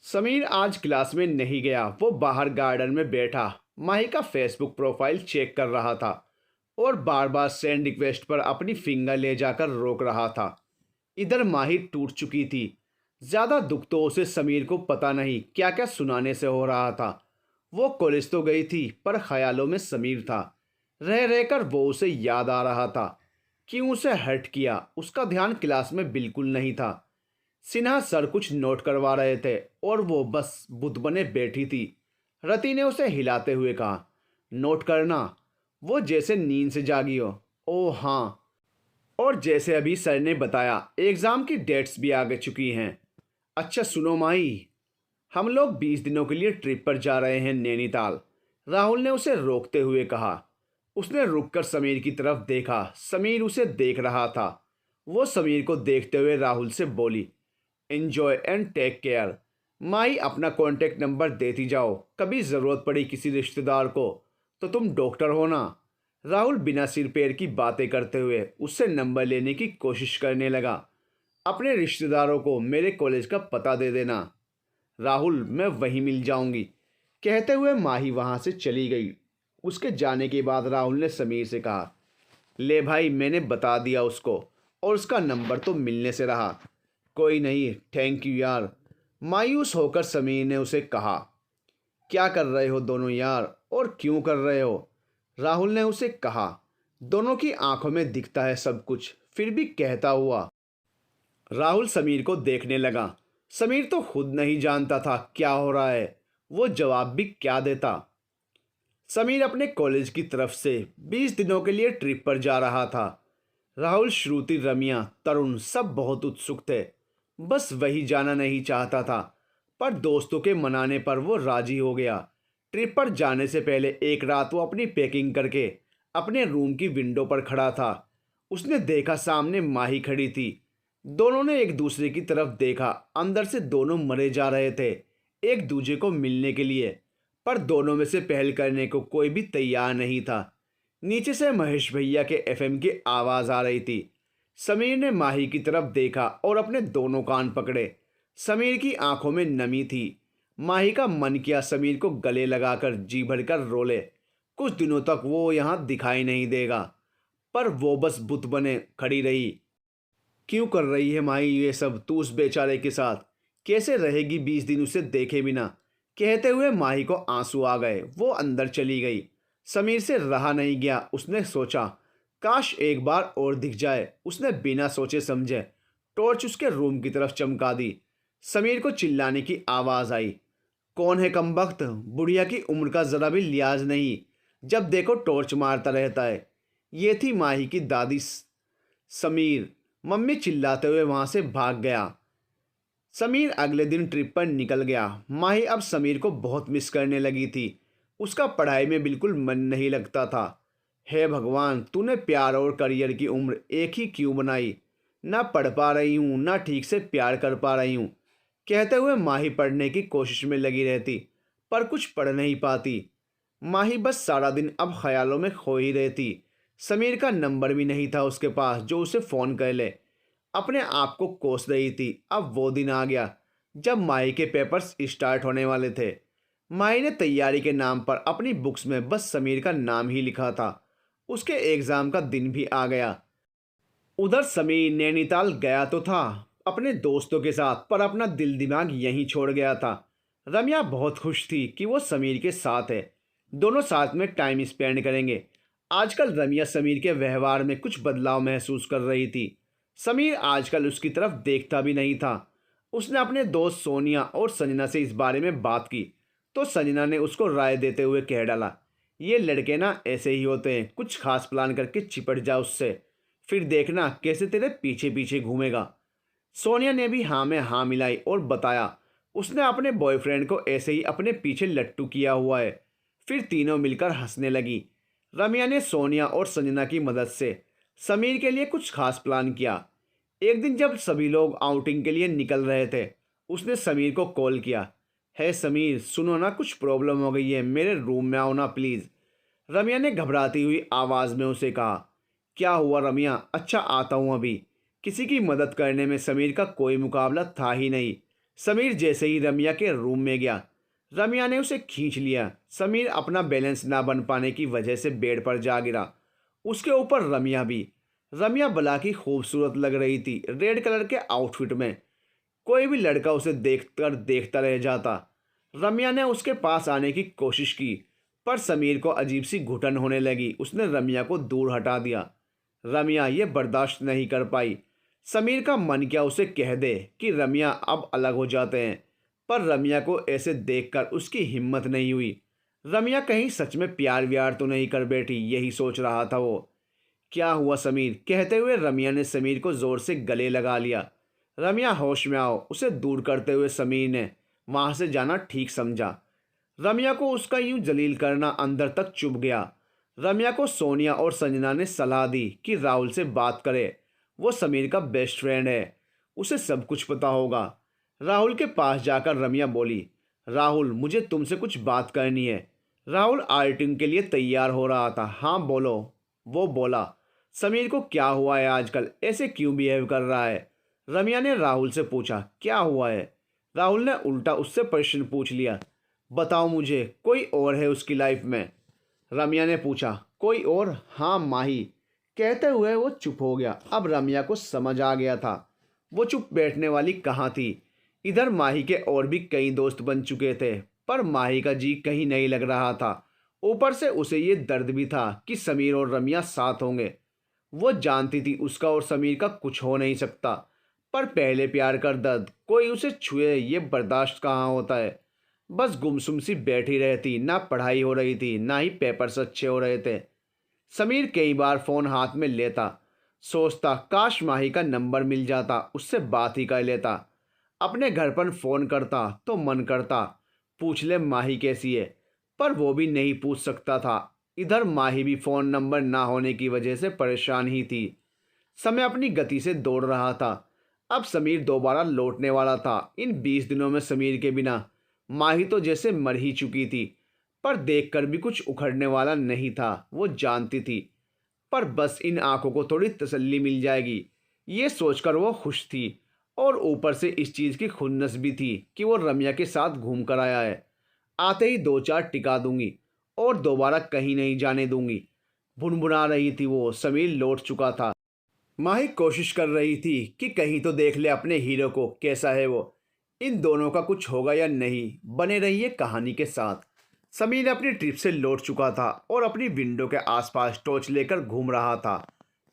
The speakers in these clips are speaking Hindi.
समीर आज क्लास में नहीं गया। वो बाहर गार्डन में बैठा माही का फेसबुक प्रोफाइल चेक कर रहा था और बार बार सेंड रिक्वेस्ट पर अपनी फिंगर ले जाकर रोक रहा था। इधर माही टूट चुकी थी। ज़्यादा दुख तो उसे समीर को पता नहीं क्या क्या सुनाने से हो रहा था। वो कॉलेज तो गई थी पर ख्यालों में समीर था। रह रहकर वो उसे याद आ रहा था। क्यों उसे हर्ट किया? उसका ध्यान क्लास में बिल्कुल नहीं था। सिन्हा सर कुछ नोट करवा रहे थे और वो बस बुत बने बैठी थी। रति ने उसे हिलाते हुए कहा, नोट करना। वो जैसे नींद से जागी हो। ओ हाँ। और जैसे अभी सर ने बताया एग्ज़ाम की डेट्स भी आगे चुकी हैं। अच्छा सुनो माही, हम लोग 20 दिनों के लिए ट्रिप पर जा रहे हैं नैनीताल। राहुल ने उसे रोकते हुए कहा। उसने रुककर समीर की तरफ देखा। समीर उसे देख रहा था। वो समीर को देखते हुए राहुल से बोली, एन्जॉय एंड टेक केयर। माई अपना कॉन्टेक्ट नंबर देती जाओ, कभी ज़रूरत पड़ी किसी रिश्तेदार को तो तुम डॉक्टर हो ना। राहुल बिना सिर पैर की बातें करते हुए उससे नंबर लेने की कोशिश करने लगा। अपने रिश्तेदारों को मेरे कॉलेज का पता दे देना राहुल, मैं वहीं मिल जाऊंगी। कहते हुए माही वहां से चली गई। उसके जाने के बाद राहुल ने समीर से कहा, ले भाई मैंने बता दिया उसको और उसका नंबर तो मिलने से रहा। कोई नहीं, थैंक यू यार। मायूस होकर समीर ने उसे कहा, क्या कर रहे हो दोनों यार और क्यों कर रहे हो? राहुल ने उसे कहा। दोनों की आंखों में दिखता है सब कुछ, फिर भी कहता हुआ राहुल समीर को देखने लगा। समीर तो खुद नहीं जानता था क्या हो रहा है। वो जवाब भी क्या देता। समीर अपने कॉलेज की तरफ से 20 दिनों के लिए ट्रिप पर जा रहा था। राहुल, श्रुति, रमिया, तरुण सब बहुत उत्सुक थे। बस वही जाना नहीं चाहता था, पर दोस्तों के मनाने पर वो राजी हो गया। ट्रिप पर जाने से पहले एक रात वो अपनी पैकिंग करके अपने रूम की विंडो पर खड़ा था। उसने देखा सामने माही खड़ी थी। दोनों ने एक दूसरे की तरफ देखा। अंदर से दोनों मरे जा रहे थे एक दूसरे को मिलने के लिए, पर दोनों में से पहल करने को कोई भी तैयार नहीं था। नीचे से महेश भैया के एफएम की आवाज़ आ रही थी। समीर ने माही की तरफ देखा और अपने दोनों कान पकड़े। समीर की आंखों में नमी थी। माही का मन किया समीर को गले लगाकर जी भरकर रो ले। कुछ दिनों तक वो यहाँ दिखाई नहीं देगा, पर वो बस बुत बने खड़ी रही। क्यों कर रही है माही ये सब तू उस बेचारे के साथ? कैसे रहेगी 20 दिन उसे देखे बिना? कहते हुए माही को आंसू आ गए। वो अंदर चली गई। समीर से रहा नहीं गया। उसने सोचा, काश एक बार और दिख जाए। उसने बिना सोचे समझे टॉर्च उसके रूम की तरफ चमका दी। समीर को चिल्लाने की आवाज़ आई, कौन है कमबख्त? बुढ़िया की उम्र का ज़रा भी लिहाज नहीं, जब देखो टॉर्च मारता रहता है। ये थी माही की दादी समीर। मम्मी चिल्लाते हुए वहां से भाग गया। समीर अगले दिन ट्रिप पर निकल गया। माही अब समीर को बहुत मिस करने लगी थी। उसका पढ़ाई में बिल्कुल मन नहीं लगता था। हे भगवान, तूने प्यार और करियर की उम्र एक ही क्यों बनाई? ना पढ़ पा रही हूँ ना ठीक से प्यार कर पा रही हूँ। कहते हुए माही पढ़ने की कोशिश में लगी रहती, पर कुछ पढ़ नहीं पाती। माही बस सारा दिन अब ख्यालों में खो ही रहती। समीर का नंबर भी नहीं था उसके पास जो उसे फ़ोन कर ले। अपने आप को कोस रही थी। अब वो दिन आ गया जब माही के पेपर्स स्टार्ट होने वाले थे। माही ने तैयारी के नाम पर अपनी बुक्स में बस समीर का नाम ही लिखा था। उसके एग्ज़ाम का दिन भी आ गया। उधर समीर नैनीताल गया तो था अपने दोस्तों के साथ, पर अपना दिल दिमाग यहीं छोड़ गया था। रम्या बहुत खुश थी कि वो समीर के साथ है। दोनों साथ में टाइम स्पेंड करेंगे। आजकल रम्या समीर के व्यवहार में कुछ बदलाव महसूस कर रही थी। समीर आजकल उसकी तरफ देखता भी नहीं था। उसने अपने दोस्त सोनिया और संजना से इस बारे में बात की तो संजना ने उसको राय देते हुए कह डाला, ये लड़के ना ऐसे ही होते हैं, कुछ खास प्लान करके चिपट जा उससे, फिर देखना कैसे तेरे पीछे पीछे घूमेगा। सोनिया ने भी हाँ में हाँ मिलाई और बताया उसने अपने बॉयफ्रेंड को ऐसे ही अपने पीछे लट्टू किया हुआ है। फिर तीनों मिलकर हंसने लगी। रम्या ने सोनिया और संजना की मदद से समीर के लिए कुछ खास प्लान किया। एक दिन जब सभी लोग आउटिंग के लिए निकल रहे थे, उसने समीर को कॉल किया, है समीर सुनो ना, कुछ प्रॉब्लम हो गई है, मेरे रूम में आओ ना प्लीज़। रम्या ने घबराती हुई आवाज़ में उसे कहा, क्या हुआ रम्या? अच्छा आता हूँ अभी। किसी की मदद करने में समीर का कोई मुकाबला था ही नहीं। समीर जैसे ही रम्या के रूम में गया, रम्या ने उसे खींच लिया। समीर अपना बैलेंस ना बन पाने की वजह से बेड पर जा गिरा। उसके ऊपर रम्या भी। रम्या भला की खूबसूरत लग रही थी रेड कलर के आउटफिट में। कोई भी लड़का उसे देखकर देखता रह जाता। रम्या ने उसके पास आने की कोशिश की, पर समीर को अजीब सी घुटन होने लगी। उसने रम्या को दूर हटा दिया। रम्या ये बर्दाश्त नहीं कर पाई। समीर का मन क्या उसे कह दे कि रम्या अब अलग हो जाते हैं, पर रम्या को ऐसे देखकर उसकी हिम्मत नहीं हुई। रम्या कहीं सच में प्यार व्यार तो नहीं कर बैठी, यही सोच रहा था वो। क्या हुआ समीर, कहते हुए रम्या ने समीर को जोर से गले लगा लिया। रम्या होश में आओ, उसे दूर करते हुए समीर ने वहां से जाना ठीक समझा। रम्या को उसका यूं जलील करना अंदर तक चुभ गया। रम्या को सोनिया और संजना ने सलाह दी कि राहुल से बात करे, वो समीर का बेस्ट फ्रेंड है, उसे सब कुछ पता होगा। राहुल के पास जाकर रम्या बोली, राहुल मुझे तुमसे कुछ बात करनी है। राहुल आउटिंग के लिए तैयार हो रहा था। हाँ बोलो, वो बोला। समीर को क्या हुआ है आजकल, ऐसे क्यों बिहेव कर रहा है? रम्या ने राहुल से पूछा। क्या हुआ है? राहुल ने उल्टा उससे प्रश्न पूछ लिया। बताओ मुझे, कोई और है उसकी लाइफ में? रम्या ने पूछा। कोई और? हाँ माही। कहते हुए वो चुप हो गया। अब रम्या को समझ आ गया था वो चुप बैठने वाली कहाँ थी। इधर माही के और भी कई दोस्त बन चुके थे, पर माही का जी कहीं नहीं लग रहा था। ऊपर से उसे ये दर्द भी था कि समीर और रम्या साथ होंगे। वो जानती थी उसका और समीर का कुछ हो नहीं सकता, पर पहले प्यार का दर्द कोई उसे छुए ये बर्दाश्त कहाँ होता है। बस गुमसुम सी बैठी रहती, ना पढ़ाई हो रही थी ना ही पेपर्स अच्छे हो रहे थे। समीर कई बार फ़ोन हाथ में लेता, सोचता काश माही का नंबर मिल जाता, उससे बात ही कर लेता। अपने घर पर फ़ोन करता तो मन करता पूछ ले माही कैसी है, पर वो भी नहीं पूछ सकता था। इधर माही भी फ़ोन नंबर ना होने की वजह से परेशान ही थी। समय अपनी गति से दौड़ रहा था। अब समीर दोबारा लौटने वाला था। इन 20 दिनों में समीर के बिना माही तो जैसे मर ही चुकी थी, पर देखकर भी कुछ उखड़ने वाला नहीं था, वो जानती थी। पर बस इन आंखों को थोड़ी तसल्ली मिल जाएगी, ये सोचकर वो खुश थी। और ऊपर से इस चीज़ की खुन्नस भी थी कि वो रम्या के साथ घूम कर आया है। आते ही दो चार टिका दूंगी और दोबारा कहीं नहीं जाने दूंगी, भुनभुना रही थी वो। समीर लौट चुका था। माही कोशिश कर रही थी कि कहीं तो देख ले अपने हीरो को, कैसा है वो। इन दोनों का कुछ होगा या नहीं, बने रहिए कहानी के साथ। समीर अपनी ट्रिप से लौट चुका था और अपनी विंडो के आसपास टॉर्च लेकर घूम रहा था।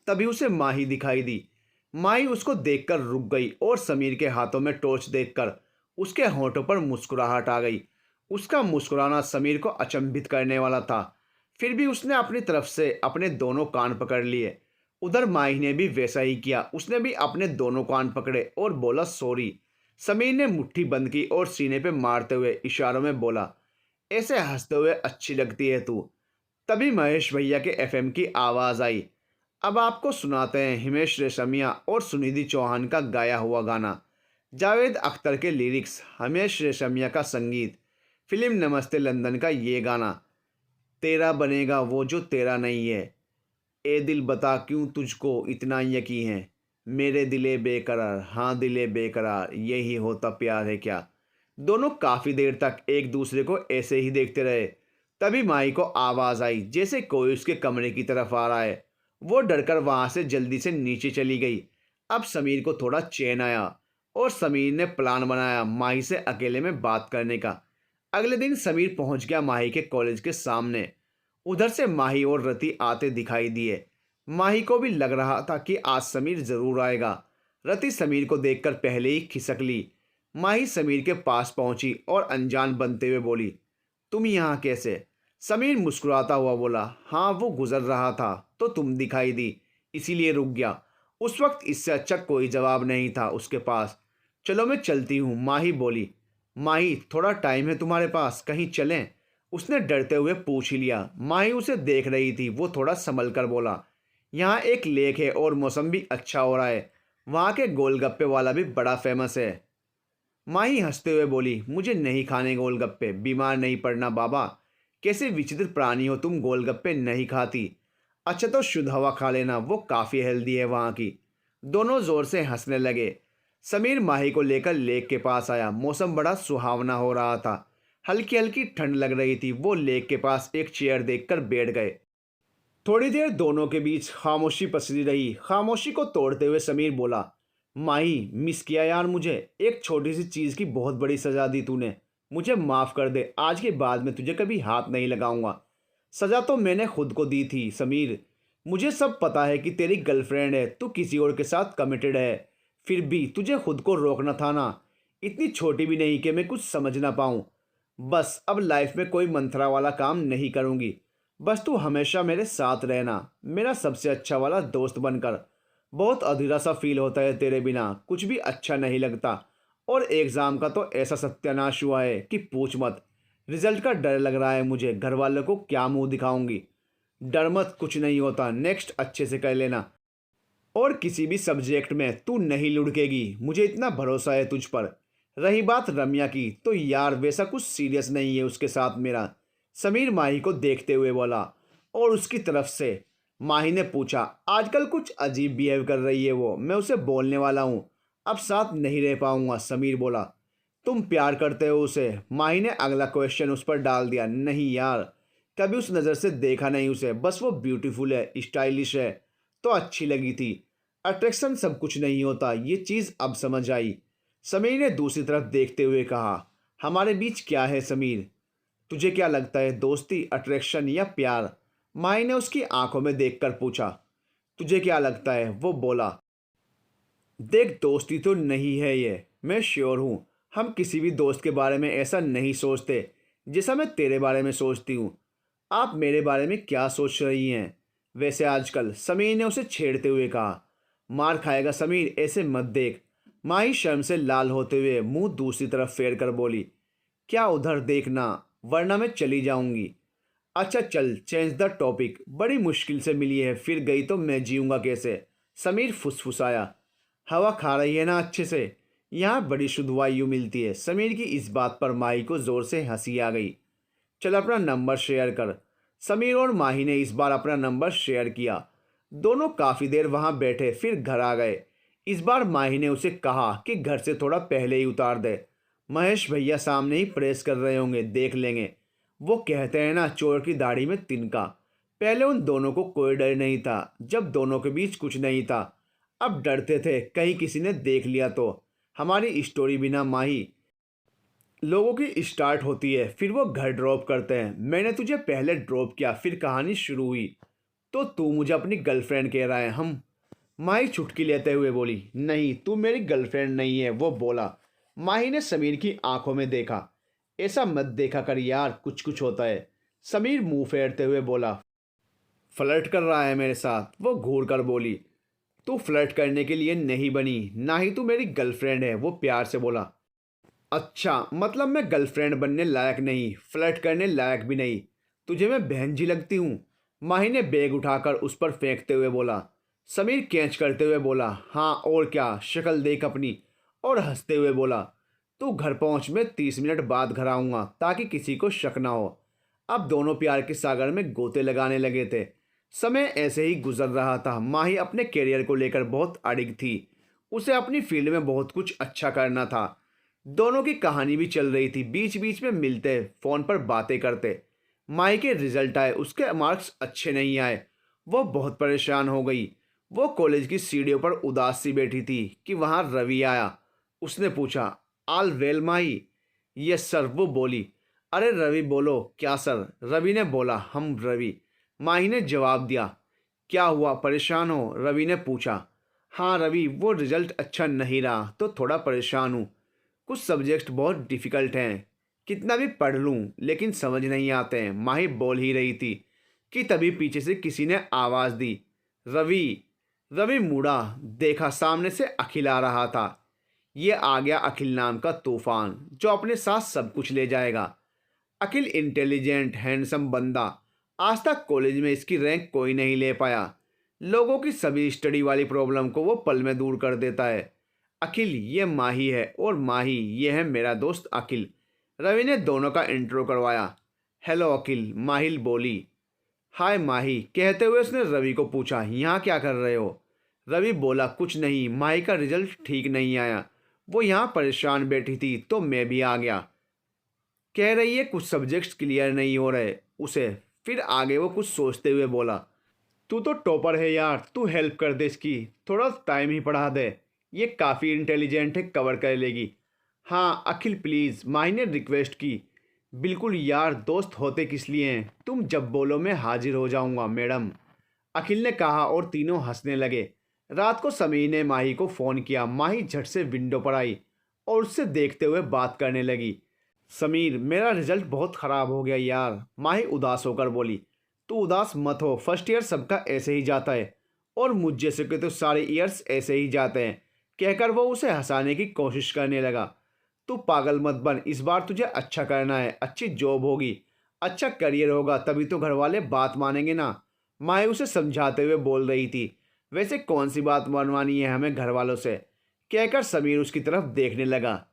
तभी उसे माही दिखाई दी। माही उसको देखकर रुक गई और समीर के हाथों में टॉर्च देखकर उसके होंठों पर मुस्कुराहट आ गई। उसका मुस्कुराना समीर को अचंभित करने वाला था, फिर भी उसने अपनी तरफ से अपने दोनों कान पकड़ लिए। उधर माही ने भी वैसा ही किया, उसने भी अपने दोनों कान पकड़े और बोला सॉरी। समीर ने मुट्ठी बंद की और सीने पे मारते हुए इशारों में बोला, ऐसे हंसते हुए अच्छी लगती है तू। तभी महेश भैया के एफएम की आवाज़ आई। अब आपको सुनाते हैं हिमेश रेशमिया और सुनिधि चौहान का गाया हुआ गाना। जावेद अख्तर के लिरिक्स, हिमेश रेशमिया का संगीत। फिल्म नमस्ते लंदन का ये गाना। तेरा बनेगा वो जो तेरा नहीं है, ए दिल बता क्यों तुझको इतना यकीन है, मेरे दिले बेकरार, हाँ दिले बेकरार, यही होता प्यार है क्या। दोनों काफ़ी देर तक एक दूसरे को ऐसे ही देखते रहे। तभी माई को आवाज़ आई जैसे कोई उसके कमरे की तरफ आ रहा है। वो डरकर वहाँ से जल्दी से नीचे चली गई। अब समीर को थोड़ा चैन आया और समीर ने प्लान बनाया माही से अकेले में बात करने का। अगले दिन समीर पहुँच गया माही के कॉलेज के सामने। उधर से माही और रति आते दिखाई दिए। माही को भी लग रहा था कि आज समीर ज़रूर आएगा। रति समीर को देखकर पहले ही खिसक ली। माही समीर के पास पहुंची और अनजान बनते हुए बोली, तुम यहाँ कैसे? समीर मुस्कुराता हुआ बोला, हाँ वो गुजर रहा था तो तुम दिखाई दी, इसीलिए रुक गया। उस वक्त इससे अच्छा कोई जवाब नहीं था उसके पास। चलो मैं चलती हूँ, माही बोली। माही थोड़ा टाइम है तुम्हारे पास, कहीं चलें? उसने डरते हुए पूछ ही लिया। माही उसे देख रही थी, वो थोड़ा संभल कर बोला, यहाँ एक लेक है और मौसम भी अच्छा हो रहा है, वहाँ के गोलगप्पे वाला भी बड़ा फेमस है। माही हंसते हुए बोली, मुझे नहीं खाने गोलगप्पे, बीमार नहीं पड़ना बाबा। कैसे विचित्र प्राणी हो तुम, गोलगप्पे नहीं खाती? अच्छा तो शुद्ध हवा खा लेना, वो काफ़ी हेल्दी है वहाँ की। दोनों ज़ोर से हंसने लगे। समीर माही को लेकर लेक के पास आया। मौसम बड़ा सुहावना हो रहा था। हल्की हल्की ठंड लग रही थी। वो लेक के पास एक चेयर देखकर बैठ गए। थोड़ी देर दोनों के बीच खामोशी पसरी रही। खामोशी को तोड़ते हुए समीर बोला, माही, मिस किया यार मुझे। एक छोटी सी चीज़ की बहुत बड़ी सज़ा दी तूने। मुझे माफ़ कर दे। आज के बाद मैं तुझे कभी हाथ नहीं लगाऊंगा। सज़ा तो मैंने खुद को दी थी समीर। मुझे सब पता है कि तेरी गर्लफ्रेंड है, तू किसी और के साथ कमिटेड है। फिर भी तुझे खुद को रोकना था ना। इतनी छोटी भी नहीं कि मैं कुछ समझ ना पाऊँ। बस अब लाइफ में कोई मंथरा वाला काम नहीं करूँगी। बस तू हमेशा मेरे साथ रहना, मेरा सबसे अच्छा वाला दोस्त बनकर। बहुत अधूरा सा फील होता है तेरे बिना, कुछ भी अच्छा नहीं लगता। और एग्ज़ाम का तो ऐसा सत्यानाश हुआ है कि पूछ मत। रिजल्ट का डर लग रहा है मुझे। घर वालों को क्या मुंह दिखाऊंगी। डर मत, कुछ नहीं होता। नेक्स्ट अच्छे से कर लेना। और किसी भी सब्जेक्ट में तू नहीं लुढ़केगी, मुझे इतना भरोसा है तुझ पर। रही बात रम्या की, तो यार वैसा कुछ सीरियस नहीं है उसके साथ मेरा। समीर माही को देखते हुए बोला। और उसकी तरफ से माही ने पूछा, आजकल कुछ अजीब बिहेव कर रही है वो। मैं उसे बोलने वाला हूँ, अब साथ नहीं रह पाऊंगा। समीर बोला, तुम प्यार करते हो उसे? माही ने अगला क्वेश्चन उस पर डाल दिया। नहीं यार, कभी उस नज़र से देखा नहीं उसे। बस वो ब्यूटीफुल है, स्टाइलिश है तो अच्छी लगी थी। अट्रैक्शन सब कुछ नहीं होता, ये चीज़ अब समझ आई। समीर ने दूसरी तरफ देखते हुए कहा, हमारे बीच क्या है समीर? तुझे क्या लगता है, दोस्ती, अट्रैक्शन या प्यार? माही ने उसकी आंखों में देखकर पूछा। तुझे क्या लगता है? वो बोला, देख, दोस्ती तो नहीं है ये, मैं श्योर हूँ। हम किसी भी दोस्त के बारे में ऐसा नहीं सोचते जैसा मैं तेरे बारे में सोचती हूँ। आप मेरे बारे में क्या सोच रही हैं वैसे आजकल? समीर ने उसे छेड़ते हुए कहा। मार खाएगा समीर, ऐसे मत देख। माही शर्म से लाल होते हुए मुंह दूसरी तरफ फेर कर बोली, क्या उधर देखना, वरना मैं चली जाऊंगी। अच्छा चल, चेंज द टॉपिक। बड़ी मुश्किल से मिली है, फिर गई तो मैं जीऊँगा कैसे? समीर फुसफुसाया। हवा खा रही है ना अच्छे से? यहाँ बड़ी शुद्ध वायु मिलती है। समीर की इस बात पर माही को ज़ोर से हंसी आ गई। चल अपना नंबर शेयर कर। समीर और माही ने इस बार अपना नंबर शेयर किया। दोनों काफ़ी देर वहाँ बैठे, फिर घर आ गए। इस बार माही ने उसे कहा कि घर से थोड़ा पहले ही उतार दे। महेश भैया सामने ही प्रेस कर रहे होंगे, देख लेंगे। वो कहते हैं ना, चोर की दाढ़ी में तिनका। पहले उन दोनों को कोई डर नहीं था, जब दोनों के बीच कुछ नहीं था। अब डरते थे कहीं किसी ने देख लिया तो। हमारी स्टोरी बिना माही लोगों की स्टार्ट होती है, फिर वो घर ड्रॉप करते हैं। मैंने तुझे पहले ड्रॉप किया, फिर कहानी शुरू हुई। तो तू मुझे अपनी गर्लफ्रेंड कह रहा है? हम माही चुटकी लेते हुए बोली, नहीं, तू मेरी गर्लफ्रेंड नहीं है। वो बोला। माही ने समीर की आंखों में देखा। ऐसा मत देखा कर यार, कुछ कुछ होता है। समीर मुंह फेरते हुए बोला, फ्लर्ट कर रहा है मेरे साथ? वो घूर कर बोली, तू फ्लर्ट करने के लिए नहीं बनी, ना ही तू मेरी गर्लफ्रेंड है। वो प्यार से बोला, अच्छा मतलब मैं गर्लफ्रेंड बनने लायक नहीं, फ्लर्ट करने लायक भी नहीं? तुझे मैं बहन जी लगती हूँ? माही ने बैग उठाकर उस पर फेंकते हुए बोला। समीर कैच करते हुए बोला, हाँ और क्या, शक्ल देख अपनी। और हंसते हुए बोला, तू घर पहुँच, मैं 30 मिनट बाद घर आऊँगा, ताकि किसी को शक ना हो। अब दोनों प्यार के सागर में गोते लगाने लगे थे। समय ऐसे ही गुजर रहा था। माही अपने करियर को लेकर बहुत अड़िग थी। उसे अपनी फील्ड में बहुत कुछ अच्छा करना था। दोनों की कहानी भी चल रही थी। बीच बीच में मिलते, फ़ोन पर बातें करते। माही के रिजल्ट आए, उसके मार्क्स अच्छे नहीं आए। वो बहुत परेशान हो गई। वो कॉलेज की सीढ़ियों पर उदास सी बैठी थी कि वहाँ रवि आया। उसने पूछा, आल वेल माही? यस सर, वो बोली। अरे रवि बोलो। क्या सर? रवि ने बोला, हम रवि। माही ने जवाब दिया। क्या हुआ, परेशान हो? रवि ने पूछा। हाँ रवि, वो रिजल्ट अच्छा नहीं रहा तो थोड़ा परेशान हूँ। कुछ सब्जेक्ट बहुत डिफ़िकल्ट हैं। कितना भी पढ़ लूँ लेकिन समझ नहीं आते हैं। माही बोल ही रही थी कि तभी पीछे से किसी ने आवाज़ दी, रवि। रवि मुड़ा, देखा सामने से अखिल आ रहा था। ये आ गया अखिल नाम का तूफान, जो अपने साथ सब कुछ ले जाएगा। अखिल इंटेलिजेंट हैंडसम बंदा। आज तक कॉलेज में इसकी रैंक कोई नहीं ले पाया। लोगों की सभी स्टडी वाली प्रॉब्लम को वो पल में दूर कर देता है। अखिल, ये माही है, और माही, ये है मेरा दोस्त अखिल। रवि ने दोनों का इंट्रो करवाया। हेलो अखिल, माहिल बोली। हाय माही, कहते हुए उसने रवि को पूछा, यहाँ क्या कर रहे हो? रवि बोला, कुछ नहीं, माही का रिजल्ट ठीक नहीं आया वो यहाँ परेशान बैठी थी तो मैं भी आ गया। कह रही है कुछ सब्जेक्ट्स क्लियर नहीं हो रहे उसे। फिर आगे वो कुछ सोचते हुए बोला, तू तो टॉपर है यार, तू हेल्प कर दे इसकी, थोड़ा टाइम ही पढ़ा दे। ये काफ़ी इंटेलिजेंट है, कवर कर लेगी। हाँ अखिल प्लीज़, माही ने रिक्वेस्ट की। बिल्कुल यार, दोस्त होते किस लिए हैं, तुम जब बोलो मैं हाजिर हो जाऊंगा मैडम, अखिल ने कहा और तीनों हंसने लगे। रात को समीर ने माही को फ़ोन किया। माही झट से विंडो पर आई और उससे देखते हुए बात करने लगी। समीर, मेरा रिजल्ट बहुत ख़राब हो गया यार, माही उदास होकर बोली। तू उदास मत हो, फर्स्ट ईयर सबका ऐसे ही जाता है और मुझ जैसे के तो सारे ईयर्स ऐसे ही जाते हैं, कहकर वो उसे हंसाने की कोशिश करने लगा। तू पागल मत बन, इस बार तुझे अच्छा करना है, अच्छी जॉब होगी, अच्छा करियर होगा, तभी तो घर वाले बात मानेंगे ना, माए उसे समझाते हुए बोल रही थी। वैसे कौन सी बात मनवानी है हमें घर वालों से, कहकर समीर उसकी तरफ देखने लगा।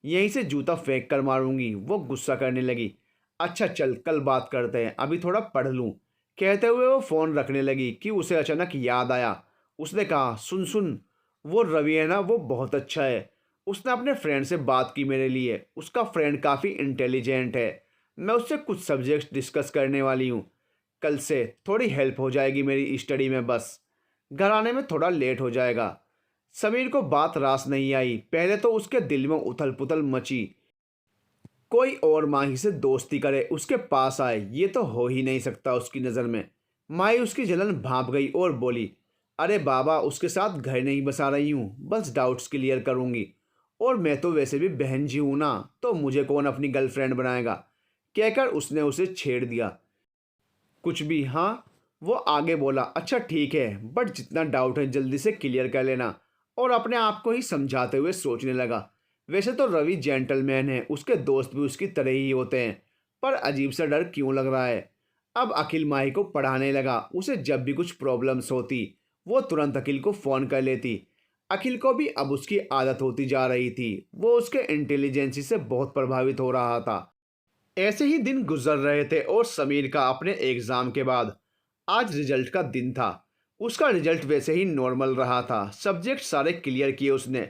यहीं से जूता फेंक कर मारूंगी, वो गुस्सा करने लगी। अच्छा चल कल बात करते हैं, अभी थोड़ा पढ़ लूँ, कहते हुए वो फ़ोन रखने लगी कि उसे अचानक याद आया। उसने कहा, सुन सुन, वो रवि है ना, वो बहुत अच्छा है, उसने अपने फ्रेंड से बात की मेरे लिए, उसका फ्रेंड काफ़ी इंटेलिजेंट है, मैं उससे कुछ सब्जेक्ट्स डिस्कस करने वाली हूँ। कल से थोड़ी हेल्प हो जाएगी मेरी स्टडी में, बस घर आने में थोड़ा लेट हो जाएगा। समीर को बात रास नहीं आई। पहले तो उसके दिल में उथल पुथल मची, कोई और माही से दोस्ती करे, उसके पास आए, ये तो हो ही नहीं सकता उसकी नज़र में। माही उसकी जलन भाप गई और बोली, अरे बाबा, उसके साथ घर नहीं बसा रही हूँ, बस डाउट्स क्लियर करूँगी, और मैं तो वैसे भी बहन जी हूँ ना, तो मुझे कौन अपनी गर्लफ्रेंड बनाएगा, कहकर उसने उसे छेड़ दिया। कुछ भी, हाँ। वो आगे बोला, अच्छा ठीक है, बट जितना डाउट है जल्दी से क्लियर कर लेना, और अपने आप को ही समझाते हुए सोचने लगा। वैसे तो रवि जेंटलमैन है, उसके दोस्त भी उसकी तरह ही होते हैं, पर अजीब सा डर क्यों लग रहा है। अब अखिल माही को पढ़ाने लगा। उसे जब भी कुछ प्रॉब्लम्स होती वो तुरंत अखिल को फ़ोन कर लेती। अखिल को भी अब उसकी आदत होती जा रही थी, वो उसके इंटेलिजेंसी से बहुत प्रभावित हो रहा था। ऐसे ही दिन गुजर रहे थे और समीर का अपने एग्ज़ाम के बाद आज रिजल्ट का दिन था। उसका रिजल्ट वैसे ही नॉर्मल रहा था, सब्जेक्ट सारे क्लियर किए उसने,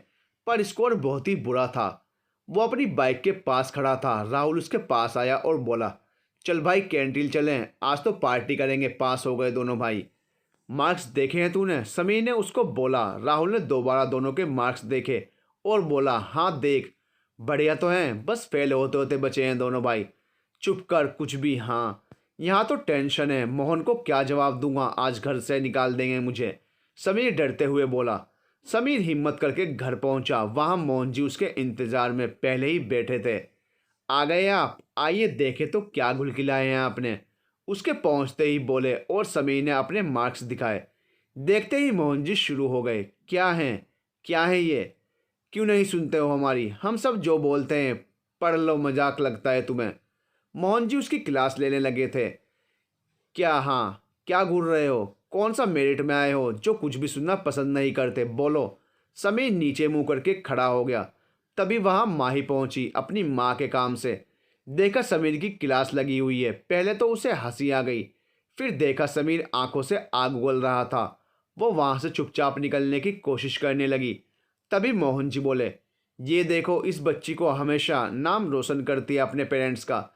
पर स्कोर बहुत ही बुरा था। वो अपनी बाइक के पास खड़ा था। राहुल उसके पास आया और बोला, चल भाई कैंटीन चलें, आज तो पार्टी करेंगे, पास हो गए दोनों भाई। मार्क्स देखे हैं तूने, समीर ने उसको बोला। राहुल ने दोबारा दोनों के मार्क्स देखे और बोला, हाँ देख, बढ़िया तो हैं, बस फेल होते होते बचे हैं दोनों भाई। चुप कर, कुछ भी, हाँ यहाँ तो टेंशन है, मोहन को क्या जवाब दूंगा, आज घर से निकाल देंगे मुझे, समीर डरते हुए बोला। समीर हिम्मत करके घर पहुंचा। वहाँ मोहन जी उसके इंतज़ार में पहले ही बैठे थे। आ गए आप, आइए देखे तो क्या घुल खिलाए हैं आपने, उसके पहुंचते ही बोले और समीर ने अपने मार्क्स दिखाए। देखते ही मोहन जी शुरू हो गए, क्या हैं, क्या है ये, क्यों नहीं सुनते हो हमारी, हम सब जो बोलते हैं, पढ़ लो, मजाक लगता है तुम्हें। मोहन जी उसकी क्लास लेने लगे थे। क्या, हाँ क्या घूर रहे हो, कौन सा मेरिट में आए हो जो कुछ भी सुनना पसंद नहीं करते, बोलो। समीर नीचे मुंह करके खड़ा हो गया। तभी वहाँ माही पहुंची अपनी माँ के काम से। देखा समीर की क्लास लगी हुई है, पहले तो उसे हंसी आ गई, फिर देखा समीर आंखों से आग उगल रहा था। वो वहाँ से चुपचाप निकलने की कोशिश करने लगी। तभी मोहन जी बोले, ये देखो, इस बच्ची को हमेशा नाम रोशन करती है अपने पेरेंट्स का,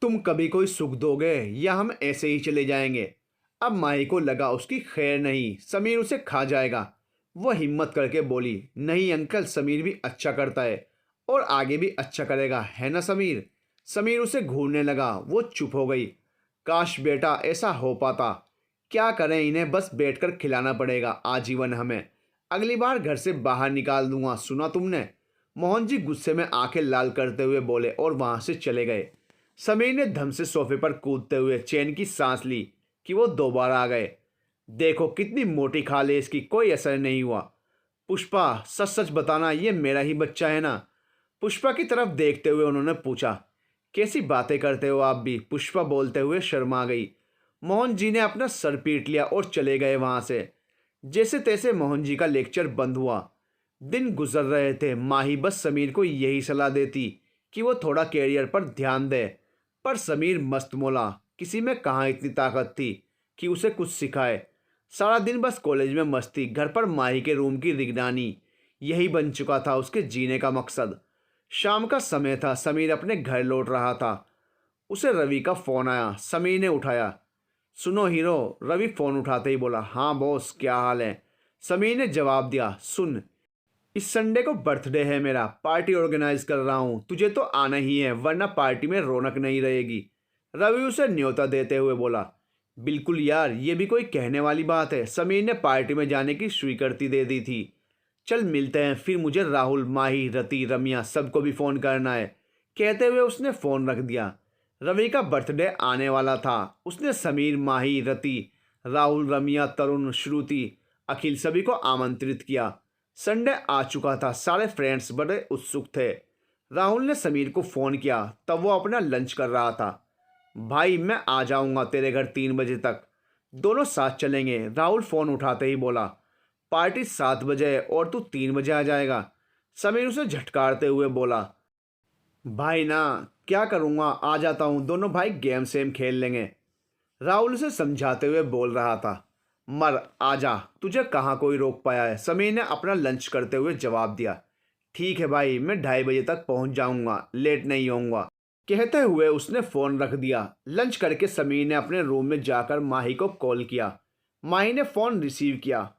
तुम कभी कोई सुख दोगे या हम ऐसे ही चले जाएंगे। अब माही को लगा उसकी खैर नहीं, समीर उसे खा जाएगा। वह हिम्मत करके बोली, नहीं अंकल, समीर भी अच्छा करता है और आगे भी अच्छा करेगा, है ना समीर। समीर उसे घूरने लगा। वो चुप हो गई। काश बेटा ऐसा हो पाता, क्या करें, इन्हें बस बैठकर खिलाना पड़ेगा आजीवन हमें, अगली बार घर से बाहर निकाल दूंगा, सुना तुमने। मोहन जी गुस्से में आंखें लाल करते हुए बोले और वहां से चले गए। समीर ने धम से सोफे पर कूदते हुए चैन की सांस ली कि वो दोबारा आ गए। देखो कितनी मोटी खाल है इसकी, कोई असर नहीं हुआ। पुष्पा, सच सच बताना, ये मेरा ही बच्चा है ना। पुष्पा की तरफ देखते हुए उन्होंने पूछा। कैसी बातें करते हो आप भी, पुष्पा बोलते हुए शर्मा गई। मोहन जी ने अपना सर पीट लिया और चले गए वहां से। जैसे तैसे मोहन जी का लेक्चर बंद हुआ। दिन गुजर रहे थे। माही बस समीर को यही सलाह देती कि वो थोड़ा कैरियर पर ध्यान दे, पर समीर मस्त मोला, किसी में कहाँ इतनी ताकत थी कि उसे कुछ सिखाए। सारा दिन बस कॉलेज में मस्ती, घर पर माही के रूम की निगरानी, यही बन चुका था उसके जीने का मकसद। शाम का समय था, समीर अपने घर लौट रहा था। उसे रवि का फ़ोन आया। समीर ने उठाया। सुनो हीरो, रवि फ़ोन उठाते ही बोला। हाँ बॉस, क्या हाल है? समीर ने जवाब दिया। सुन, इस संडे को बर्थडे है मेरा, पार्टी ऑर्गेनाइज कर रहा हूँ, तुझे तो आना ही है वरना पार्टी में रौनक नहीं रहेगी। रवि उसे न्योता देते हुए बोला। बिल्कुल यार, ये भी कोई कहने वाली बात है। समीर ने पार्टी में जाने की स्वीकृति दे दी थी। चल मिलते हैं फिर, मुझे राहुल, माही, रति, रम्या सबको भी फ़ोन करना है। कहते हुए उसने फ़ोन रख दिया। रवि का बर्थडे आने वाला था। उसने समीर, माही, रति, राहुल, रम्या, तरुण, श्रुति, अखिल सभी को आमंत्रित किया। संडे आ चुका था, सारे फ्रेंड्स बड़े उत्सुक थे। राहुल ने समीर को फ़ोन किया, तब वो अपना लंच कर रहा था। भाई मैं आ जाऊंगा तेरे घर 3 बजे तक, दोनों साथ चलेंगे। राहुल फ़ोन उठाते ही बोला। पार्टी 7 बजे है और तू 3 बजे आ जाएगा? समीर उसे झटकारते हुए बोला। भाई ना, क्या करूँगा, आ जाता हूँ, दोनों भाई गेम सेम खेल लेंगे। राहुल उसे समझाते हुए बोल रहा था। मर आजा, तुझे कहाँ कोई रोक पाया है? समीर ने अपना लंच करते हुए जवाब दिया। ठीक है भाई, मैं 2:30 बजे तक पहुँच जाऊँगा, लेट नहीं होऊंगा। कहते हुए उसने फ़ोन रख दिया। लंच करके समीर ने अपने रूम में जाकर माही को कॉल किया। माही ने फ़ोन रिसीव किया।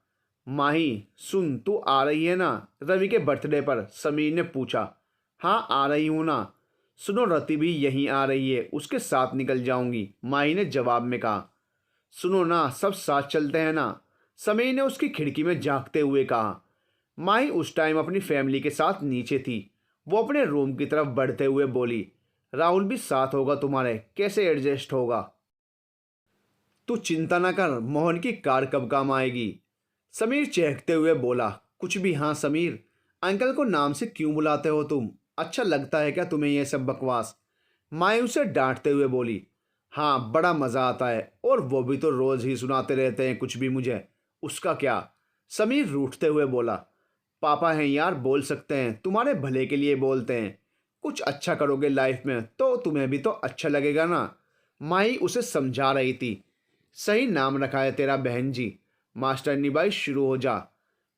माही सुन, तू आ रही है ना रवि के बर्थडे पर? समीर ने पूछा। हाँ आ रही हूँ ना। सुनो, रति भी यहीं आ रही है, उसके साथ निकल जाऊंगी, माही ने जवाब में कहा। सुनो ना, सब साथ चलते हैं ना? समीर ने उसकी खिड़की में झांकते हुए कहा। माही उस टाइम अपनी फैमिली के साथ नीचे थी। वो अपने रूम की तरफ बढ़ते हुए बोली। राहुल भी साथ होगा तुम्हारे, कैसे एडजस्ट होगा? तू चिंता ना कर, मोहन की कार कब काम आएगी? समीर चहकते हुए बोला। कुछ भी। हाँ समीर, अंकल को नाम से क्यों बुलाते हो तुम? अच्छा लगता है क्या तुम्हें ये सब बकवास? माई उसे डांटते हुए बोली। हाँ बड़ा मज़ा आता है, और वो भी तो रोज़ ही सुनाते रहते हैं कुछ भी मुझे। उसका क्या? समीर रूठते हुए बोला। पापा हैं यार, बोल सकते हैं, तुम्हारे भले के लिए बोलते हैं। कुछ अच्छा करोगे लाइफ में तो तुम्हें भी तो अच्छा लगेगा ना। माई उसे समझा रही थी। सही नाम रखा है तेरा बहन जी, मास्टर निभाई शुरू हो जा।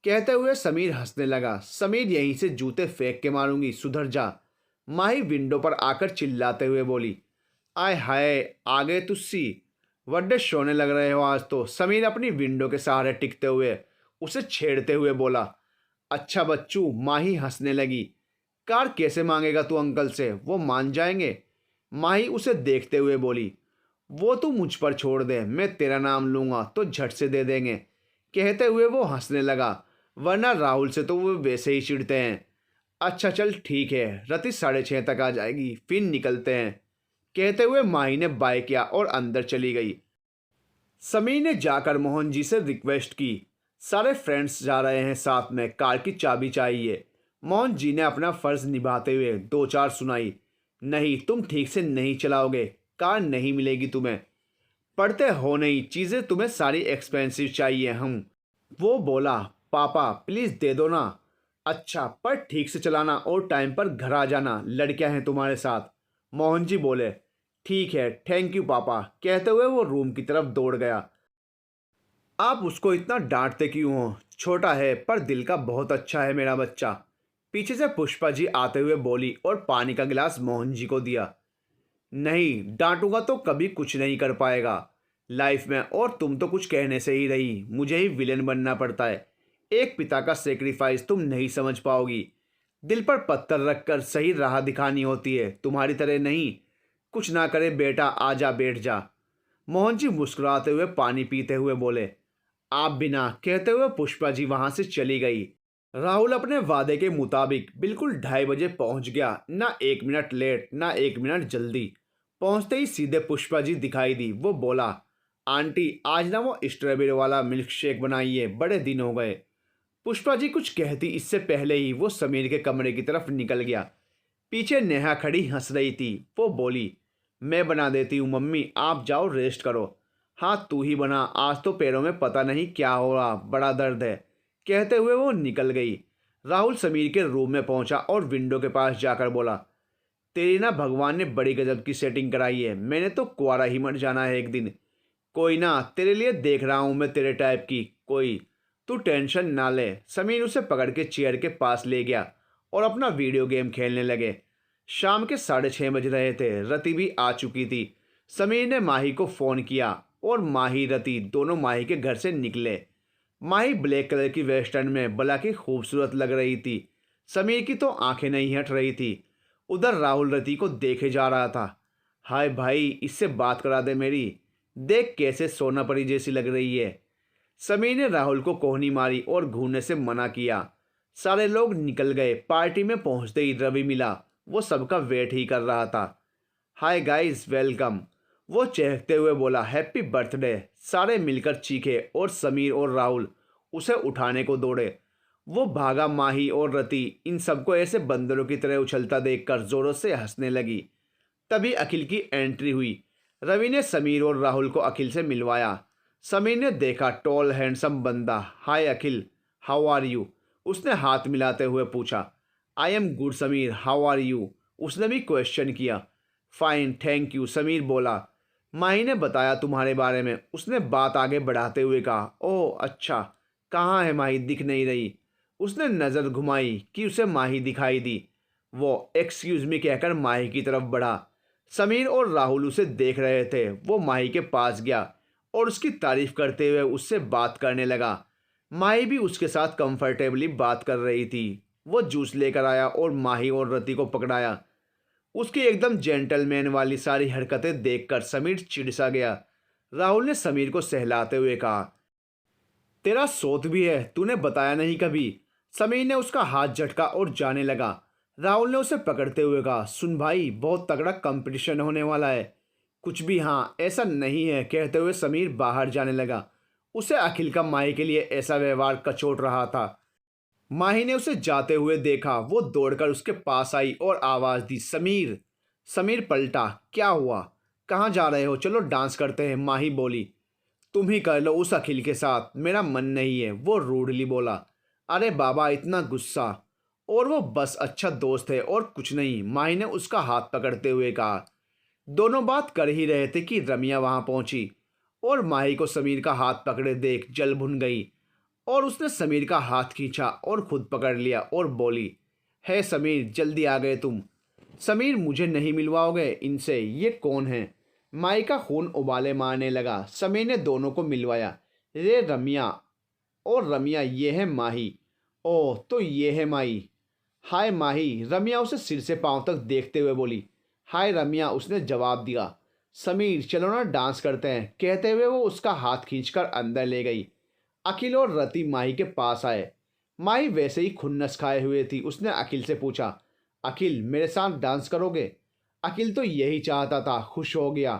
कहते हुए समीर हंसने लगा। समीर यहीं से जूते फेंक के मारूंगी, सुधर जा। माही विंडो पर आकर चिल्लाते हुए बोली। आय हाय, आ गए तुस्सी, बर्थडे सोने लग रहे हो आज तो। समीर अपनी विंडो के सहारे टिकते हुए उसे छेड़ते हुए बोला। अच्छा बच्चू, माही हंसने लगी। कार कैसे मांगेगा तू अंकल से, वो मान जाएंगे? माही उसे देखते हुए बोली। वो तू मुझ पर छोड़ दे, मैं तेरा नाम लूंगा तो झट से दे देंगे। कहते हुए वो हंसने लगा। वरना राहुल से तो वो वैसे ही चिढ़ते हैं। अच्छा चल ठीक है, रति 6:30 तक आ जाएगी, फिर निकलते हैं। कहते हुए माही ने बाय किया और अंदर चली गई। समीर ने जाकर मोहन जी से रिक्वेस्ट की। सारे फ्रेंड्स जा रहे हैं साथ में, कार की चाबी चाहिए। मोहन जी ने अपना फर्ज निभाते हुए दो चार सुनाई। नहीं, तुम ठीक से नहीं चलाओगे, कार नहीं मिलेगी तुम्हें। पढ़ते हो नहीं, चीज़ें तुम्हें सारी एक्सपेंसिव चाहिए हम। वो बोला। पापा प्लीज़ दे दो ना। अच्छा, पर ठीक से चलाना और टाइम पर घर आ जाना, लड़कियां हैं तुम्हारे साथ। मोहन जी बोले। ठीक है, थैंक यू पापा। कहते हुए वो रूम की तरफ दौड़ गया। आप उसको इतना डांटते क्यों हो? छोटा है पर दिल का बहुत अच्छा है मेरा बच्चा। पीछे से पुष्पा जी आते हुए बोली और पानी का गिलास मोहन जी को दिया। नहीं, डांटूंगा तो कभी कुछ नहीं कर पाएगा लाइफ में, और तुम तो कुछ कहने से ही रही, मुझे ही विलेन बनना पड़ता है। एक पिता का सेक्रीफाइस तुम नहीं समझ पाओगी। दिल पर पत्थर रखकर सही राह दिखानी होती है, तुम्हारी तरह नहीं। कुछ ना करे बेटा, आ जा, बैठ जा। मोहन जी मुस्कुराते हुए पानी पीते हुए बोले। आप बिना। कहते हुए पुष्पा जी वहां से चली गई। राहुल अपने वादे के मुताबिक बिल्कुल 2:30 बजे पहुंच गया, ना 1 मिनट लेट ना 1 मिनट जल्दी। पहुंचते ही सीधे पुष्पा जी दिखाई दी। वो बोला। आंटी आज ना वो स्ट्रॉबेरी वाला मिल्क शेक बनाइए, बड़े दिन हो गए। पुष्पा जी कुछ कहती इससे पहले ही वो समीर के कमरे की तरफ निकल गया। पीछे नेहा खड़ी हंस रही थी। वो बोली। मैं बना देती हूँ मम्मी, आप जाओ रेस्ट करो। हाँ तू ही बना, आज तो पैरों में पता नहीं क्या हो रहा, बड़ा दर्द है। कहते हुए वो निकल गई। राहुल समीर के रूम में पहुंचा और विंडो के पास जाकर बोला। तेरी ना भगवान ने बड़ी गजब की सेटिंग कराई है, मैंने तो कुंवारा ही मर जाना है एक दिन। कोई ना, तेरे लिए देख रहा हूँ मैं तेरे टाइप की कोई। तू टेंशन ना ले। समीर उसे पकड़ के चेयर के पास ले गया और अपना वीडियो गेम खेलने लगे। शाम के 6:30 बज रहे थे। रति भी आ चुकी थी। समीर ने माही को फ़ोन किया और माही रति दोनों माही के घर से निकले। माही ब्लैक कलर की वेस्टर्न में भला की खूबसूरत लग रही थी। समीर की तो आंखें नहीं हट रही थी। उधर राहुल रति को देखे जा रहा था। हाय भाई, इससे बात करा दे मेरी, देख कैसे सोना परी जैसी लग रही है। समीर ने राहुल को कोहनी मारी और घूरने से मना किया। सारे लोग निकल गए। पार्टी में पहुंचते ही रवि मिला। वो सबका वेट ही कर रहा था। हाय गाइस, वेलकम, वो चहकते हुए बोला। Happy birthday. सारे मिलकर चीखे और समीर और राहुल उसे उठाने को दौड़े। वो भागा। माही और रति इन सबको ऐसे बंदरों की तरह उछलता देखकर जोरों से हंसने लगी। तभी अखिल की एंट्री हुई। रवि ने समीर और राहुल को अखिल से मिलवाया। समीर ने देखा, टॉल हैंडसम बंदा। Hi Akhil, how are you, उसने हाथ मिलाते हुए पूछा। I am good Sameer, how are you, उसने भी क्वेश्चन किया। फाइन थैंक यू, समीर बोला। माही ने बताया तुम्हारे बारे में, उसने बात आगे बढ़ाते हुए कहा। ओह अच्छा, कहाँ है माही, दिख नहीं रही। उसने नज़र घुमाई कि उसे माही दिखाई दी। वो एक्सक्यूज मी कहकर माही की तरफ बढ़ा। समीर और राहुल उसे देख रहे थे। वो माही के पास गया और उसकी तारीफ करते हुए उससे बात करने लगा। माही भी उसके साथ कंफर्टेबली बात कर रही थी। वो जूस लेकर आया और माही और रति को पकड़ाया। उसकी एकदम जेंटलमैन वाली सारी हरकतें देखकर समीर चिढ़ सा गया। राहुल ने समीर को सहलाते हुए कहा, तेरा सोत भी है, तूने बताया नहीं कभी। समीर ने उसका हाथ झटका और जाने लगा। राहुल ने उसे पकड़ते हुए कहा, सुन भाई, बहुत तगड़ा कंपटीशन होने वाला है। कुछ भी, हाँ ऐसा नहीं है, कहते हुए समीर बाहर जाने लगा। उसे अखिल का माही के लिए ऐसा व्यवहार कचोट रहा था। माही ने उसे जाते हुए देखा। वो दौड़कर उसके पास आई और आवाज़ दी, समीर। समीर पलटा। क्या हुआ, कहाँ जा रहे हो, चलो डांस करते हैं, माही बोली। तुम ही कर लो उस अखिल के साथ, मेरा मन नहीं है, वो रूडली बोला। अरे बाबा, इतना गुस्सा, और वो बस अच्छा दोस्त है और कुछ नहीं, माही ने उसका हाथ पकड़ते हुए कहा। दोनों बात कर ही रहे थे कि रमिया वहां पहुंची और माही को समीर का हाथ पकड़े देख जल भुन गई और उसने समीर का हाथ खींचा और खुद पकड़ लिया और बोली, है समीर, जल्दी आ गए तुम। समीर, मुझे नहीं मिलवाओगे इनसे, ये कौन है। माही का खून उबाले मारने लगा। समीर ने दोनों को मिलवाया। ये रमिया, और रमिया ये है माही। ओह, तो ये है माही। हाय माही, रमिया उसे सिर से पांव तक देखते हुए बोली। हाय रमिया, उसने जवाब दिया। समीर, चलो ना डांस करते हैं, कहते हुए वो उसका हाथ खींचकर अंदर ले गई। अखिल और रति माही के पास आए। माही वैसे ही खुन्नस खाए हुए थी। उसने अखिल से पूछा, अखिल मेरे साथ डांस करोगे। अखिल तो यही चाहता था, खुश हो गया।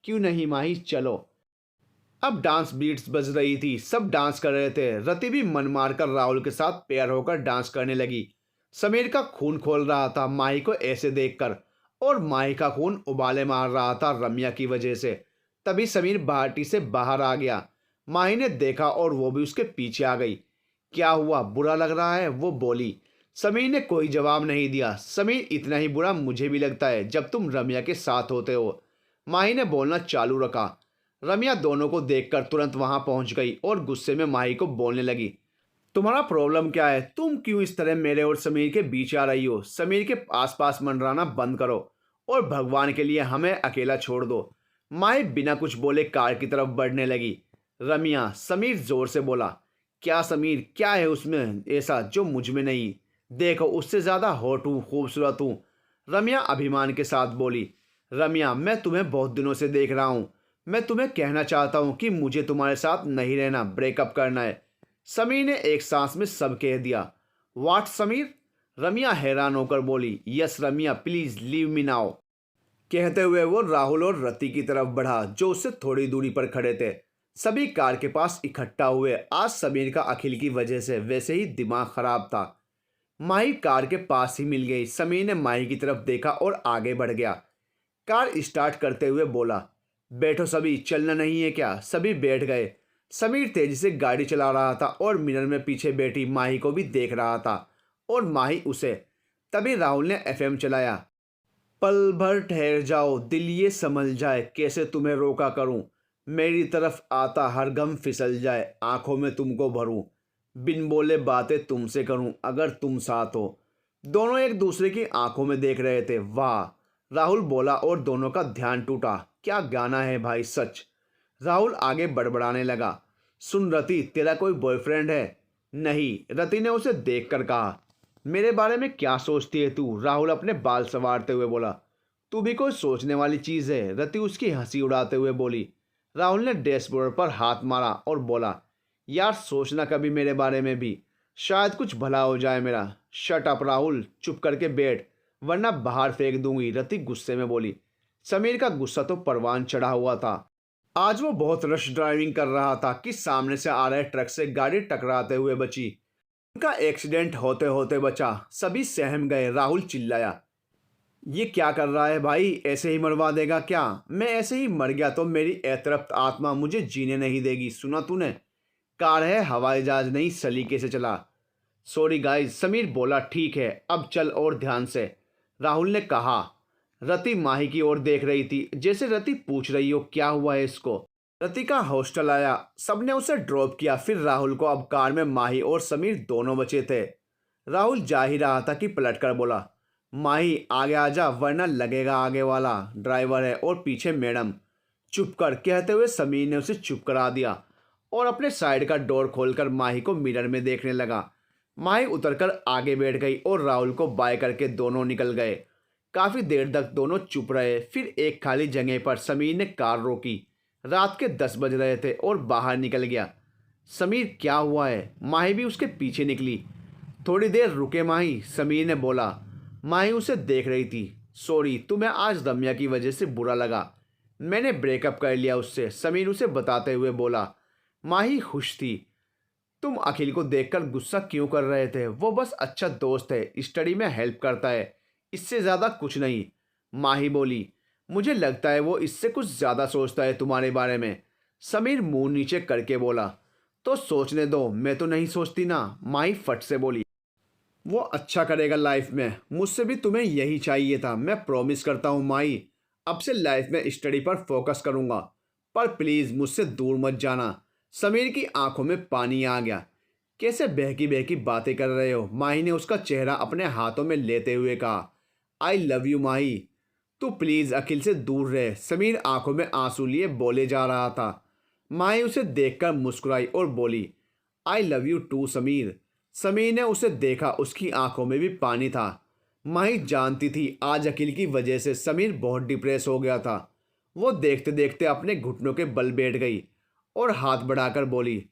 क्यों नहीं माही, चलो। अब डांस बीट्स बज रही थी। सब डांस कर रहे थे। रति भी मन मारकर राहुल के साथ पेयर होकर डांस करने लगी। समीर का खून खोल रहा था माही को ऐसे देखकर, और माही का खून उबाले मार रहा था रम्या की वजह से। तभी समीर पार्टी से बाहर आ गया। माही ने देखा और वो भी उसके पीछे आ गई। क्या हुआ, बुरा लग रहा है, वो बोली। समीर ने कोई जवाब नहीं दिया। समीर, इतना ही बुरा मुझे भी लगता है जब तुम रम्या के साथ होते हो, माही ने बोलना चालू रखा। रम्या दोनों को देखकर तुरंत वहां पहुंच गई और गुस्से में माही को बोलने लगी, तुम्हारा प्रॉब्लम क्या है, तुम क्यों इस तरह मेरे और समीर के बीच आ रही हो। समीर के आसपास मंडराना बंद करो और भगवान के लिए हमें अकेला छोड़ दो। माही बिना कुछ बोले कार की तरफ बढ़ने लगी। रम्या, समीर जोर से बोला। क्या समीर, क्या है उसमें ऐसा जो मुझ में नहीं। देखो, उससे ज़्यादा हॉट हूँ, खूबसूरत हूँ। रम्या अभिमान के साथ बोली। रम्या, मैं तुम्हें बहुत दिनों से देख रहा हूँ। मैं तुम्हें कहना चाहता हूँ कि मुझे तुम्हारे साथ नहीं रहना, ब्रेकअप करना है। समीर ने एक सांस में सब कह दिया। वाट समीर, रम्या हैरान होकर बोली। Yes Ramya, please leave me now, कहते हुए वो राहुल और रति की तरफ बढ़ा जो उससे थोड़ी दूरी पर खड़े थे। सभी कार के पास इकट्ठा हुए। आज समीर का अखिल की वजह से वैसे ही दिमाग खराब था। माही कार के पास ही मिल गई। समीर ने माही की तरफ देखा और आगे बढ़ गया। कार स्टार्ट करते हुए बोला, बैठो सभी, चलना नहीं है क्या। सभी बैठ गए। समीर तेजी से गाड़ी चला रहा था और मिरर में पीछे बैठी माही को भी देख रहा था और माही उसे। तभी राहुल ने एफएम चलाया। पल भर ठहर जाओ, दिल ये समझ जाए, कैसे तुम्हें रोका करूं। मेरी तरफ आता हर गम फिसल जाए, आंखों में तुमको भरूं। बिन बोले बातें तुमसे करूं अगर तुम साथ हो। दोनों एक दूसरे की आंखों में देख रहे थे। वाह, राहुल बोला और दोनों का ध्यान टूटा। क्या गाना है भाई, सच। राहुल आगे बड़बड़ाने लगा। सुन रति, तेरा कोई बॉयफ्रेंड है? नहीं, रति ने उसे देखकर कहा। मेरे बारे में क्या सोचती है तू? राहुल अपने बाल संवारते हुए बोला। तू भी कोई सोचने वाली चीज है, रति उसकी हंसी उड़ाते हुए बोली। राहुल ने डैशबोर्ड पर हाथ मारा और बोला, यार सोचना कभी मेरे बारे में भी, शायद कुछ भला हो जाए मेरा। शट अप राहुल, चुप करके बैठ वरना बाहर फेंक दूंगी, रति गुस्से में बोली। समीर का गुस्सा तो परवान चढ़ा हुआ था। आज वो बहुत रश ड्राइविंग कर रहा था कि सामने से आ रहे ट्रक से गाड़ी टकराते हुए बची। उनका एक्सीडेंट होते होते बचा। सभी सहम गए। राहुल चिल्लाया, ये क्या कर रहा है भाई, ऐसे ही मरवा देगा क्या? मैं ऐसे ही मर गया तो मेरी अतृप्त आत्मा मुझे जीने नहीं देगी। सुना तूने? कार है, हवाई जहाज नहीं, सलीके से चला। सॉरी गाइस, समीर बोला। ठीक है, अब चल और ध्यान से, राहुल ने कहा। रति माही की ओर देख रही थी, जैसे रति पूछ रही हो क्या हुआ है इसको। रति का हॉस्टल आया, सबने उसे ड्रॉप किया। फिर राहुल को अब कार में माही और समीर दोनों बचे थे। राहुल जा ही रहा था कि पलटकर बोला, माही आगे आ जा वरना लगेगा आगे वाला ड्राइवर है और पीछे मैडम। चुप कर, कहते हुए समीर ने उसे चुप करा दिया और अपने साइड का डोर खोलकर माही को मिरर में देखने लगा। माही उतरकर आगे बैठ गई और राहुल को बाय करके दोनों निकल गए। काफी देर तक दोनों चुप रहे। फिर एक खाली जगह पर समीर ने कार रोकी। रात के 10 बज रहे थे और बाहर निकल गया। समीर, क्या हुआ है? माही भी उसके पीछे निकली। थोड़ी देर रुके माही, समीर ने बोला। माही उसे देख रही थी। सॉरी, तुम्हें आज रम्या की वजह से बुरा लगा। मैंने ब्रेकअप कर लिया उससे, समीर उसे बताते हुए बोला। माही खुश थी। तुम अखिल को देखकर गुस्सा क्यों कर रहे थे? वो बस अच्छा दोस्त है, स्टडी में हेल्प करता है, इससे ज़्यादा कुछ नहीं। माही बोली। मुझे लगता है वो इससे कुछ ज़्यादा सोचता है तुम्हारे बारे में। समीर मुंह नीचे करके बोला। तो सोचने दो, मैं तो नहीं सोचती ना, माही फट से बोली। वो अच्छा करेगा लाइफ में, मुझसे भी तुम्हें यही चाहिए था। मैं प्रॉमिस करता हूँ माही, अब से लाइफ में स्टडी पर फोकस करूँगा, पर प्लीज़ मुझसे दूर मत जाना। समीर की आंखों में पानी आ गया। कैसे बहकी बहकी बातें कर रहे हो? माही ने उसका चेहरा अपने हाथों में लेते हुए कहा। आई लव यू माही, तू प्लीज़ अखिल से दूर रहे। समीर आंखों में आंसू लिए बोले जा रहा था। माही उसे देखकर मुस्कुराई और बोली, I love you too Sameer. Sameer ने उसे देखा, उसकी आंखों में भी पानी था। माही जानती थी आज अखिल की वजह से समीर बहुत डिप्रेस हो गया था। वो देखते देखते अपने घुटनों के बल बैठ गई और हाथ बढ़ाकर बोली,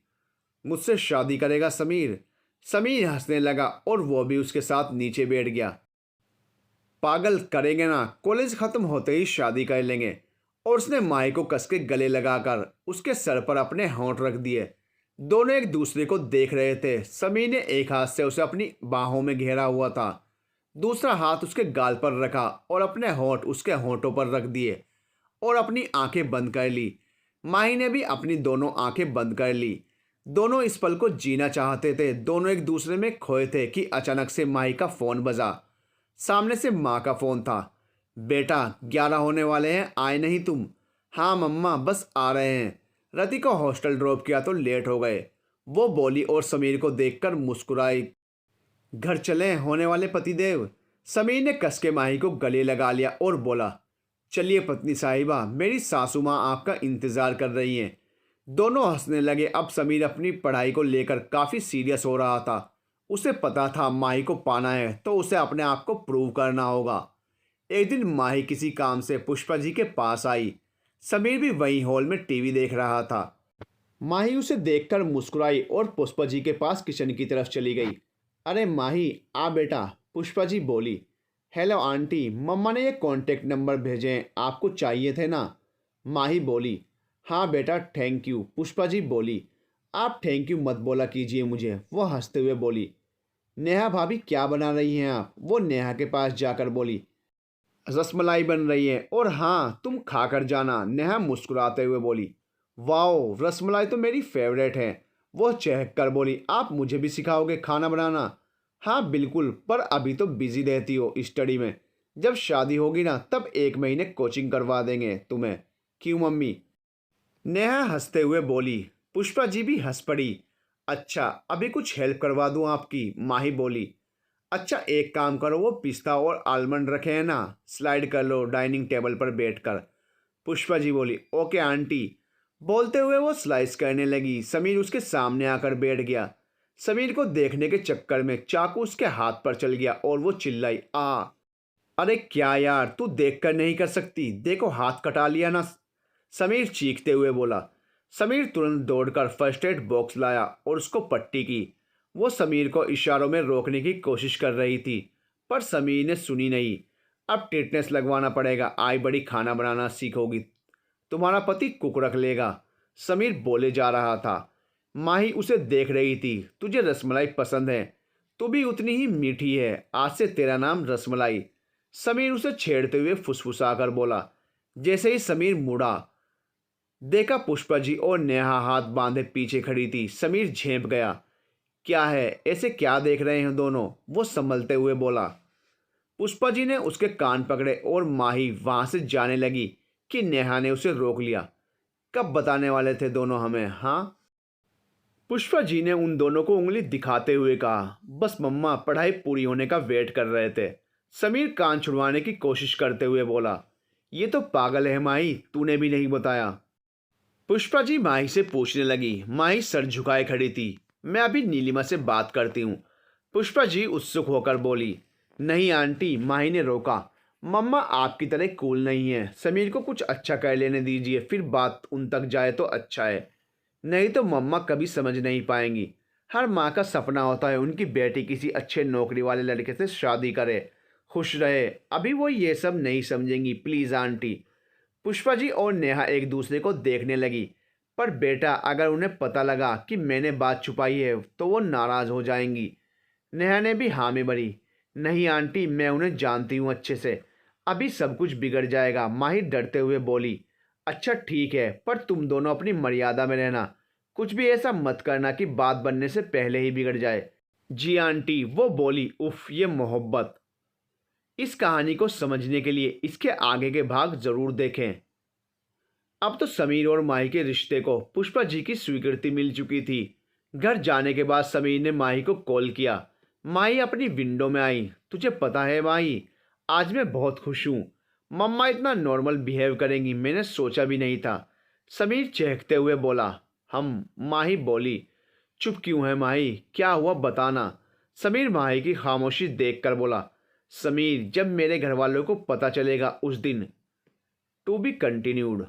मुझसे शादी करेगा समीर? समीर हंसने लगा और वो भी उसके साथ नीचे बैठ गया। पागल, करेंगे ना, कॉलेज खत्म होते ही शादी कर लेंगे। और उसने माही को कस के गले लगाकर उसके सर पर अपने होंठ रख दिए। दोनों एक दूसरे को देख रहे थे। समीर ने एक हाथ से उसे अपनी बाहों में घेरा हुआ था, दूसरा हाथ उसके गाल पर रखा और अपने होंठ उसके होंठों पर रख दिए और अपनी आंखें बंद कर ली। माही ने भी अपनी दोनों आंखें बंद कर ली। दोनों इस पल को जीना चाहते थे। दोनों एक दूसरे में खोए थे कि अचानक से माही का फोन बजा। सामने से माँ का फोन था। बेटा, 11 होने वाले हैं, आए नहीं तुम? हाँ मम्मा, बस आ रहे हैं। रति को हॉस्टल ड्रॉप किया तो लेट हो गए, वो बोली और समीर को देखकर मुस्कुराई। घर चलें होने वाले पतिदेव। समीर ने कस के माही को गले लगा लिया और बोला, चलिए पत्नी साहिबा, मेरी सासू माँ आपका इंतज़ार कर रही हैं। दोनों हंसने लगे। अब समीर अपनी पढ़ाई को लेकर काफ़ी सीरियस हो रहा था। उसे पता था माही को पाना है तो उसे अपने आप को प्रूव करना होगा। एक दिन माही किसी काम से पुष्पा जी के पास आई। समीर भी वहीं हॉल में टीवी देख रहा था। माही उसे देखकर मुस्कुराई और पुष्पा जी के पास किचन की तरफ चली गई। अरे माही, आ बेटा, पुष्पा जी बोली। हेलो आंटी, मम्मा ने ये कॉन्टेक्ट नंबर भेजे हैं, आपको चाहिए थे ना? माही बोली। हाँ बेटा, थैंक यू। पुष्पा जी बोली। आप थैंक यू मत बोला कीजिए मुझे, वो हंसते हुए बोली। नेहा भाभी क्या बना रही हैं आप? वो नेहा के पास जाकर बोली। रसमलाई बन रही है और हाँ, तुम खाकर जाना, नेहा मुस्कुराते हुए बोली। वाओ, रसमलाई तो मेरी फेवरेट है। वो चहक कर बोली। आप मुझे भी सिखाओगे खाना बनाना? हाँ बिल्कुल, पर अभी तो बिजी रहती हो स्टडी में। जब शादी होगी ना तब 1 महीने कोचिंग करवा देंगे तुम्हें। क्यों मम्मी? नेहा हंसते हुए बोली। पुष्पा जी भी हंस पड़ी। अच्छा, अभी कुछ हेल्प करवा दूँ आपकी? माही बोली। अच्छा, एक काम करो, वो पिस्ता और आलमंड रखे हैं ना, स्लाइड कर लो डाइनिंग टेबल पर बैठकर। पुष्पा जी बोली, ओके आंटी। बोलते हुए वो स्लाइस करने लगी। समीर उसके सामने आकर बैठ गया। समीर को देखने के चक्कर में चाकू उसके हाथ पर चल गया और वो चिल्लाई, आ। अरे क्या यार, तू देखकर नहीं कर सकती? देखो हाथ कटा लिया ना। समीर चीखते हुए बोला। समीर तुरंत दौड़कर फर्स्ट एड बॉक्स लाया और उसको पट्टी की। वो समीर को इशारों में रोकने की कोशिश कर रही थी, पर समीर ने सुनी नहीं। अब टिटनेस लगवाना पड़ेगा, आई बड़ी खाना बनाना सीखोगी, तुम्हारा पति कुक रख लेगा, समीर बोले जा रहा था। माही उसे देख रही थी। तुझे रसमलाई पसंद है, तू भी उतनी ही मीठी है, आज से तेरा नाम रसमलाई, समीर उसे छेड़ते हुए फुसफुसाकर बोला। जैसे ही समीर मुड़ा, देखा पुष्पा जी और नेहा हाथ बांधे पीछे खड़ी थी। समीर झेंप गया। क्या है, ऐसे क्या देख रहे हैं दोनों? वो संभलते हुए बोला। पुष्पा जी ने उसके कान पकड़े और माही वहां से जाने लगी कि नेहा ने उसे रोक लिया। कब बताने वाले थे दोनों हमें? हाँ, पुष्पा जी ने उन दोनों को उंगली दिखाते हुए कहा। बस मम्मा पढ़ाई पूरी होने का वेट कर रहे थे, समीर कान छुड़वाने की कोशिश करते हुए बोला। ये तो पागल है माही, तूने भी नहीं बताया? पुष्पा जी माही से पूछने लगी। माही सर झुकाए खड़ी थी। मैं अभी नीलिमा से बात करती हूँ, पुष्पा जी उत्सुक होकर बोली। नहीं आंटी, माही ने रोका। मम्मा आपकी तरह कूल नहीं है, समीर को कुछ अच्छा कर लेने दीजिए, फिर बात उन तक जाए तो अच्छा है, नहीं तो मम्मा कभी समझ नहीं पाएंगी। हर माँ का सपना होता है उनकी बेटी किसी अच्छे नौकरी वाले लड़के से शादी करे, खुश रहे। अभी वो ये सब नहीं समझेंगी, प्लीज़ आंटी। पुष्पा जी और नेहा एक दूसरे को देखने लगी। पर बेटा, अगर उन्हें पता लगा कि मैंने बात छुपाई है तो वो नाराज़ हो जाएंगी। नेहा ने भी हामी भरी। नहीं आंटी, मैं उन्हें जानती हूँ अच्छे से, अभी सब कुछ बिगड़ जाएगा, माही डरते हुए बोली। अच्छा ठीक है, पर तुम दोनों अपनी मर्यादा में रहना, कुछ भी ऐसा मत करना कि बात बनने से पहले ही बिगड़ जाए। जी आंटी, वो बोली। उफ, ये मोहब्बत। इस कहानी को समझने के लिए इसके आगे के भाग जरूर देखें। अब तो समीर और माही के रिश्ते को पुष्पा जी की स्वीकृति मिल चुकी थी। घर जाने के बाद समीर ने माही को कॉल किया। माही अपनी विंडो में आई। तुझे पता है माही, आज मैं बहुत खुश हूँ, मम्मा इतना नॉर्मल बिहेव करेंगी मैंने सोचा भी नहीं था, समीर चहकते हुए बोला। हम, माही बोली। चुप क्यों है माही, क्या हुआ बताना? समीर माही की खामोशी देखकर बोला। समीर, जब मेरे घर वालों को पता चलेगा उस दिन। To be continued.